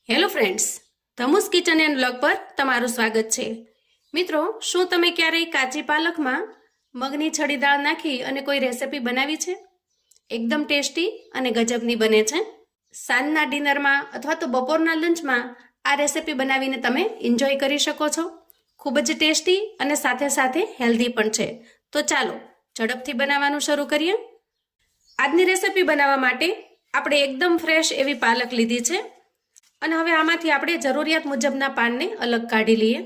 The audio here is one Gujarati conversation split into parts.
Hello friends, Dhamu's kitchen and blog પર તમારું સ્વાગત છે. મિત્રો, શું તમે ક્યારેય કાચી પાલકમાં મગની છડી દાળ નાખી અને કોઈ રેસિપી બનાવી છે? એકદમ ટેસ્ટી અને ગજબની બને છે. સાંજના ડિનરમાં અથવા તો બપોરના લંચમાં આ રેસિપી બનાવીને તમે એન્જોય કરી શકો છો. ખૂબ જ ટેસ્ટી અને સાથે સાથે હેલ્ધી પણ છે. તો ચાલો ઝડપથી બનાવવાનું શરૂ કરીએ. આજની રેસિપી બનાવવા માટે આપણે એકદમ ફ્રેશ એવી પાલક લીધી છે અને હવે આમાંથી આપણે જરૂરિયાત મુજબના પાનને અલગ કાઢી લઈએ.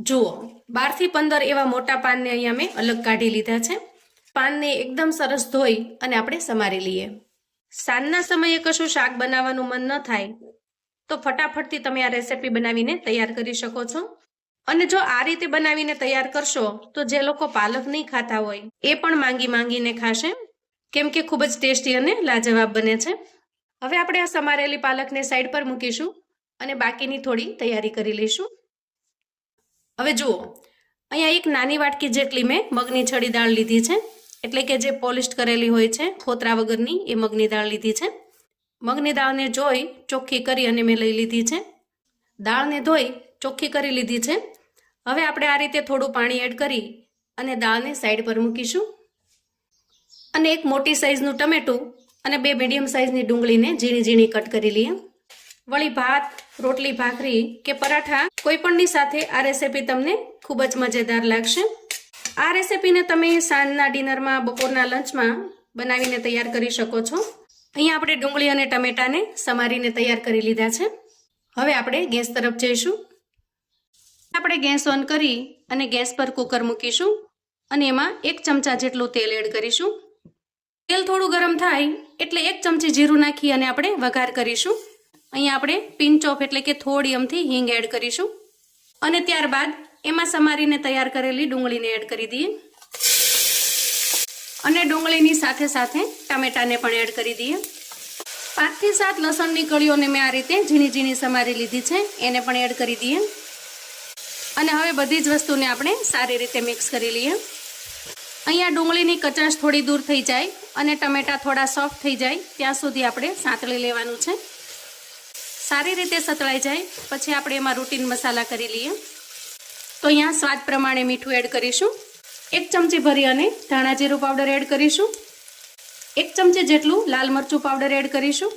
જુઓ, 12 થી 15 એવા મોટા પાનને અહીંયા મેં અલગ કાઢી લીધા છે. પાનને એકદમ સરસ ધોઈ અને આપણે સમારી લઈએ. સાંજના સમયે કશું શાક બનાવવાનું મન ન થાય તો ફટાફટથી તમે આ રેસિપી બનાવીને તૈયાર કરી શકો છો. અને જો આ રીતે બનાવીને તૈયાર કરશો તો જે લોકો પાલક નહીં ખાતા હોય એ પણ માંગીને ખાશે, કેમ કે ખૂબ જ ટેસ્ટી અને લાજવાબ બને છે. હવે આપણે આ સમારેલી પાલકને સાઈડ પર મૂકીશું અને બાકીની થોડી તૈયારી કરી લઈશું. હવે જુઓ, અહીંયા એક નાની વાટકી જેટલી મેં મગની છડી દાળ લીધી છે, એટલે કે જે પોલિશ કરેલી હોય છે ખોતરા વગરની એ મગની દાળ લીધી છે. મગની દાળને જોઈ ચોખ્ખી કરી અને મેં લઈ લીધી છે. દાળને ધોઈ ચોખ્ખી કરી લીધી છે. હવે આપણે આ રીતે થોડું પાણી એડ કરી અને દાળને સાઈડ પર મૂકીશું. અને એક મોટી સાઈઝનું ટમેટું અને 2 મીડિયમ સાઇઝની ડુંગળીને ઝીણી ઝીણી કટ કરી લઈએ. વળી ભાત, રોટલી, ભાખરી કે પરાઠા કોઈ પણની સાથે આ રેસિપી તમને ખૂબ જ મજેદાર લાગશે. આ રેસિપીને તમે સાંજના ડિનરમાં, બપોરના લંચમાં બનાવીને તૈયાર કરી શકો છો. અહીંયા આપણે ડુંગળી અને ટમેટાને સમારીને તૈયાર કરી લીધા છે. હવે આપણે ગેસ તરફ જઈશું. આપણે ગેસ ઓન કરી અને ગેસ પર કુકર મૂકીશું અને એમાં 1 ચમચા જેટલું તેલ એડ કરીશું. તેલ થોડું ગરમ થાય એટલે 1 ચમચી જીરું નાખી અને આપણે વઘાર કરીશું. અહીંયા આપણે પિંચ ઓફ એટલે કે થોડી અમથી હિંગ એડ કરીશું અને ત્યારબાદ એમાં સમારીને તૈયાર કરેલી ડુંગળીને એડ કરી દઈએ અને ડુંગળીની સાથે સાથે ટામેટાને પણ એડ કરી દઈએ. 5 થી 7 લસણની કળીઓને મેં આ રીતે ઝીણી ઝીણી સમારી લીધી છે, એને પણ એડ કરી દઈએ અને હવે બધી જ વસ્તુને આપણે સારી રીતે મિક્સ કરી લઈએ. અહીંયા ડુંગળીની કચાશ થોડી દૂર થઈ જાય અને ટમેટા થોડા સોફ્ટ થઈ જાય ત્યાં સુધી આપણે સાંતળી લેવાનું છે. સારી રીતે સતળાઈ જાય પછી આપણે એમાં રૂટીન મસાલા કરી લઈએ. તો અહીંયા સ્વાદ પ્રમાણે મીઠું એડ કરીશું. 1 ચમચી ભરી અને ધાણા જીરું પાવડર એડ કરીશું. 1 ચમચી જેટલું લાલ મરચું પાવડર એડ કરીશું.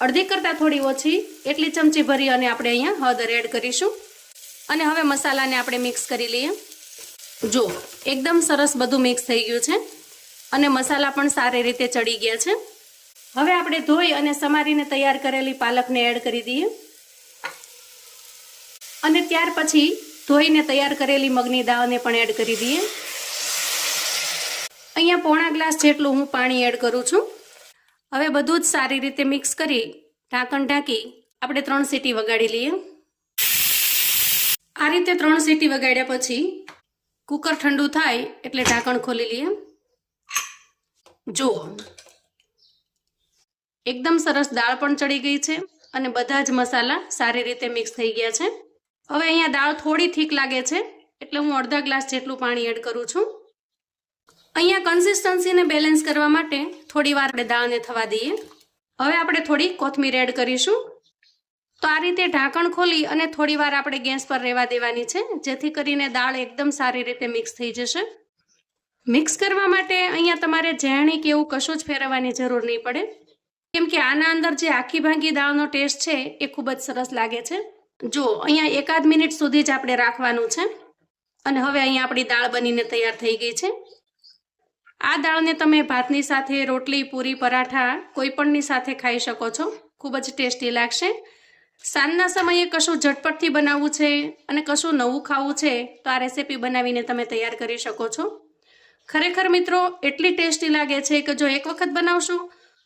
અડધી કરતાં થોડી ઓછી એટલી ચમચી ભરી અને આપણે અહીંયા હળદર એડ કરીશું અને હવે મસાલાને આપણે મિક્સ કરી લઈએ. જો એકદમ સરસ બધું મિક્સ થઈ ગયું છે અને મસાલા પણ સારી રીતે ચડી ગયા છે. હવે આપણે ધોઈ અને સમારીને તૈયાર કરેલી પાલકને એડ કરી દઈએ અને ત્યાર પછી ધોઈને તૈયાર કરેલી મગની દાળને પણ એડ કરી દઈએ. અહીંયા પોણા ગ્લાસ જેટલું હું પાણી એડ કરું છું. હવે બધું જ સારી રીતે મિક્સ કરી ઢાંકણ ઢાંકી આપણે 3 સીટી વગાડી લઈએ. આ રીતે 3 સીટી વગાડ્યા પછી કુકર ઠંડુ થાય એટલે ઢાંકણ ખોલી લઈએ. જુઓ, એકદમ સરસ દાળ પણ ચડી ગઈ છે અને બધા જ મસાલા સારી રીતે મિક્સ થઈ ગયા છે. હવે અહીંયા દાળ થોડી થીક લાગે છે એટલે હું અડધા ગ્લાસ જેટલું પાણી એડ કરું છું. અહીંયા કન્સિસ્ટન્સીને બેલેન્સ કરવા માટે થોડી વાર આપણે દાળને થવા દઈએ. હવે આપણે થોડી કોથમીર એડ કરીશું. તો આ રીતે ઢાંકણ ખોલી અને થોડી વાર આપણે ગેસ પર રહેવા દેવાની છે, જેથી કરીને દાળ એકદમ સારી રીતે મિક્સ થઈ જશે. મિક્સ કરવા માટે અહીંયા તમારે ઝેરણી કે એવું કશું જ ફેરવવાની જરૂર નહીં પડે, કેમ કે આના અંદર જે આખી ભાંગી દાળનો ટેસ્ટ છે એ ખૂબ જ સરસ લાગે છે. જો અહીંયા 1 મિનિટ સુધી જ આપણે રાખવાનું છે અને હવે અહીંયા આપણી દાળ બનીને તૈયાર થઈ ગઈ છે. આ દાળને તમે ભાતની સાથે, રોટલી, પૂરી, પરાઠા કોઈ પણની સાથે ખાઈ શકો છો. ખૂબ જ ટેસ્ટી લાગશે. સાંજના સમયે કશું ઝટપટથી બનાવવું છે અને કશું નવું ખાવું છે તો આ રેસિપી બનાવીને તમે તૈયાર કરી શકો છો. ખરેખર મિત્રો એટલી ટેસ્ટી લાગે છે કે જો એક વખત બનાવશો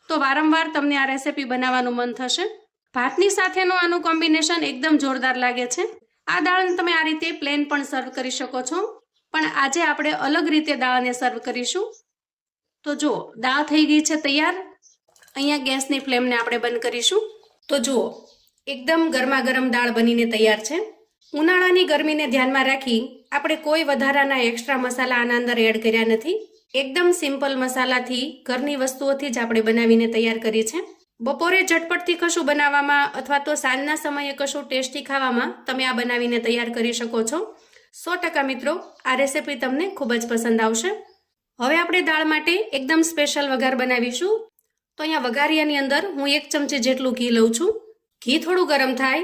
તો વારંવાર તમને આ રેસિપી બનાવવાનું મન થશે. ભાતની સાથેનું આનું કોમ્બિનેશન એકદમ જોરદાર લાગે છે. આ દાળને તમે આ રીતે પ્લેન પણ સર્વ કરી શકો છો, પણ આજે આપણે અલગ રીતે દાળને સર્વ કરીશું. તો જો દાળ થઈ ગઈ છે તૈયાર. અહીંયા ગેસની ફ્લેમને આપણે બંધ કરીશું. તો જુઓ, એકદમ ગરમા ગરમ દાળ બનીને તૈયાર છે. ઉનાળાની ગરમીને ધ્યાનમાં રાખી આપણે કોઈ વધારાના એક્સ્ટ્રા મસાલા આના અંદર એડ કર્યા નથી. એકદમ સિમ્પલ મસાલાથી, ઘરની વસ્તુઓથી જ આપણે બનાવીને તૈયાર કરી છે. બપોરે ઝટપટથી કશું બનાવવામાં અથવા તો સાંજના સમયે કશું ટેસ્ટી ખાવામાં તમે આ બનાવીને તૈયાર કરી શકો છો. 100% મિત્રો આ રેસીપી તમને ખૂબ જ પસંદ આવશે. હવે આપણે દાળ માટે એકદમ સ્પેશિયલ વઘાર બનાવીશું. તો અહીંયા વઘારિયાની અંદર હું 1 ચમચી જેટલું ઘી લઉં છું. ઘી થોડું ગરમ થાય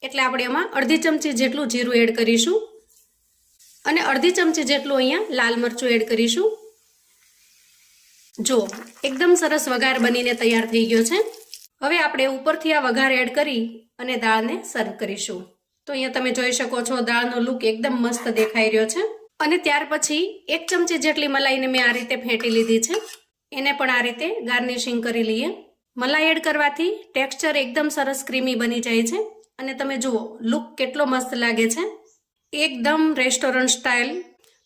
એટલે આપણે એમાં અડધી ચમચી જેટલું જીરું એડ કરીશું અને અડધી ચમચી જેટલું અહીંયા લાલ મરચું એડ કરીશું. જો એકદમ સરસ વઘાર બનીને તૈયાર થઈ ગયો છે. હવે આપણે ઉપરથી આ વઘાર એડ કરી અને દાળને સર્વ કરીશું. તો અહીંયા તમે જોઈ શકો છો દાળનો લુક એકદમ મસ્ત દેખાઈ રહ્યો છે. અને ત્યાર પછી 1 ચમચી જેટલી મલાઈને મેં આ રીતે ફેંટી લીધી છે. એને પણ આ રીતે ગાર્નિશિંગ કરી લઈએ. મલાઈ એડ કરવાથી ટેક્સચર એકદમ સરસ ક્રીમી બની જાય છે અને તમે જુઓ લુક કેટલો મસ્ત લાગે છે, એકદમ રેસ્ટોરન્ટ સ્ટાઇલ.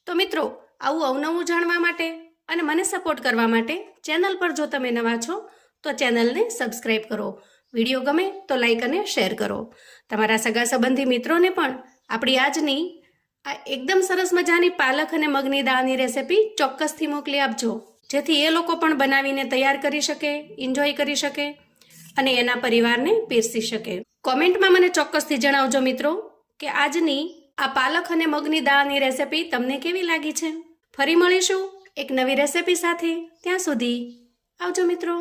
તો મિત્રો આવું અવનવું જાણવા માટે અને મને સપોર્ટ કરવા માટે ચેનલ પર જો તમે નવા છો તો ચેનલને સબસ્ક્રાઇબ કરો. વિડીયો ગમે તો લાઈક અને શેર કરો. તમારા સગા સંબંધી મિત્રોને પણ આપણી આજની આ એકદમ સરસ મજાની પાલક અને મગની દાળની રેસીપી ચોક્કસથી મોકલી આપજો, જેથી એ લોકો પણ બનાવીને તૈયાર કરી શકે, એન્જોય કરી શકે અને એના પરિવારને પીરસી શકે. કોમેન્ટમાં મને ચોક્કસથી જણાવજો મિત્રો કે આજની આ પાલક અને મગની દાળની રેસીપી તમને કેવી લાગી છે. ફરી મળીશું એક નવી રેસીપી સાથે. ત્યાં સુધી આવજો મિત્રો.